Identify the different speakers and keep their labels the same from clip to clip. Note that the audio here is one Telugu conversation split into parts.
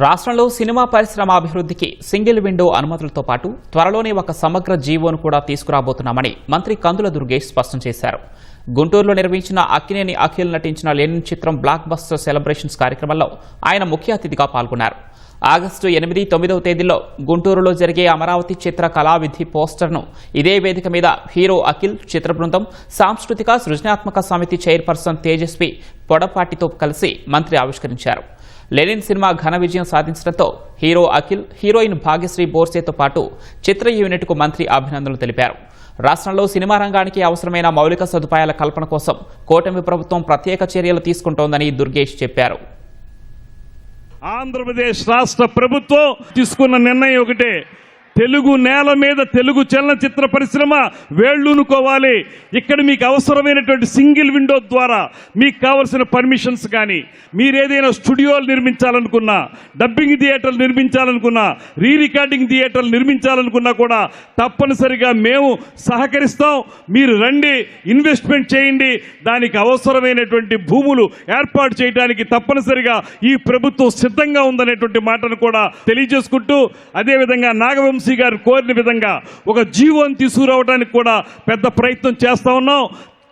Speaker 1: రాష్ట్రంలో సినిమా పరిశ్రమ అభివృద్ధికి సింగిల్ విండో అనుమతులతో పాటు త్వరలోనే ఒక సమగ్ర జీవోను కూడా తీసుకురాబోతున్నామని మంత్రి కందుల దుర్గేష్ స్పష్టం చేశారు. గుంటూరులో నిర్వహించిన అక్కినేని అఖిల్ నటించిన లెనిన్ చిత్రం బ్లాక్ బస్టర్ సెలబ్రేషన్స్ కార్యక్రమంలో ఆయన ముఖ్య అతిథిగా పాల్గొన్నారు. ఆగస్టు 8, 9వ తేదీల్లో గుంటూరులో జరిగే అమరావతి చిత్ర కళావిధి పోస్టర్ను ఇదే వేదిక మీద హీరో అఖిల్, చిత్ర బృందం, సాంస్కృతిక సృజనాత్మక సమితి చైర్పర్సన్ తేజస్వి పొడపాటితో కలిసి మంత్రి ఆవిష్కరించారు. లెనిన్ సినిమా ఘన విజయం సాధించడంతో హీరో అఖిల్, హీరోయిన్ భాగ్యశ్రీ బోర్సేతో పాటు చిత్ర యూనిట్కు మంత్రి అభినందనలు తెలిపారు. రాష్ట్రంలో సినిమా రంగానికి అవసరమైన మౌలిక సదుపాయాల కల్పన కోసం కూటమి ప్రభుత్వం ప్రత్యేక చర్యలు తీసుకుంటోందని దుర్గేష్ చెప్పారు.
Speaker 2: ఆంధ్రప్రదేశ్ రాష్ట్ర ప్రభుత్వం తీసుకున్న నిర్ణయం ఒకటే, తెలుగు నేల మీద తెలుగు చలనచిత్ర పరిశ్రమ వేళ్లూనుకోవాలి. ఇక్కడ మీకు అవసరమైనటువంటి సింగిల్ విండో ద్వారా మీకు కావలసిన పర్మిషన్స్ కానీ, మీరేదైనా స్టూడియోలు నిర్మించాలనుకున్నా, డబ్బింగ్ థియేటర్లు నిర్మించాలనుకున్నా, రీ రికార్డింగ్ థియేటర్లు నిర్మించాలనుకున్నా కూడా తప్పనిసరిగా మేము సహకరిస్తాం. మీరు రండి, ఇన్వెస్ట్మెంట్ చేయండి. దానికి అవసరమైనటువంటి భూములు ఏర్పాటు చేయడానికి తప్పనిసరిగా ఈ ప్రభుత్వం సిద్ధంగా ఉందనేటువంటి మాటను కూడా తెలియజేసుకుంటూ, అదేవిధంగా నాగవంశీ గారు కోరిన విధంగా ఒక జీవోని తీసుకురావడానికి కూడా పెద్ద ప్రయత్నం చేస్తా ఉన్నాం.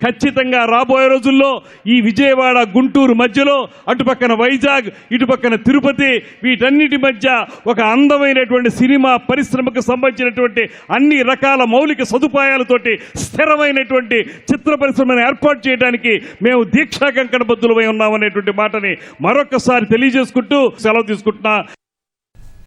Speaker 2: ఖచ్చితంగా రాబోయే రోజుల్లో ఈ విజయవాడ, గుంటూరు మధ్యలో అటుపక్కన వైజాగ్, ఇటుపక్కన తిరుపతి, వీటన్నిటి మధ్య ఒక అందమైనటువంటి సినిమా పరిశ్రమకు సంబంధించినటువంటి అన్ని రకాల మౌలిక సదుపాయాలతోటి స్థిరమైనటువంటి చిత్ర పరిశ్రమను ఏర్పాటు చేయడానికి మేము దీక్షా కంకణబద్ధులమై ఉన్నామనేటువంటి మాటని మరొకసారి తెలియజేసుకుంటూ సెలవు తీసుకుంటున్నా.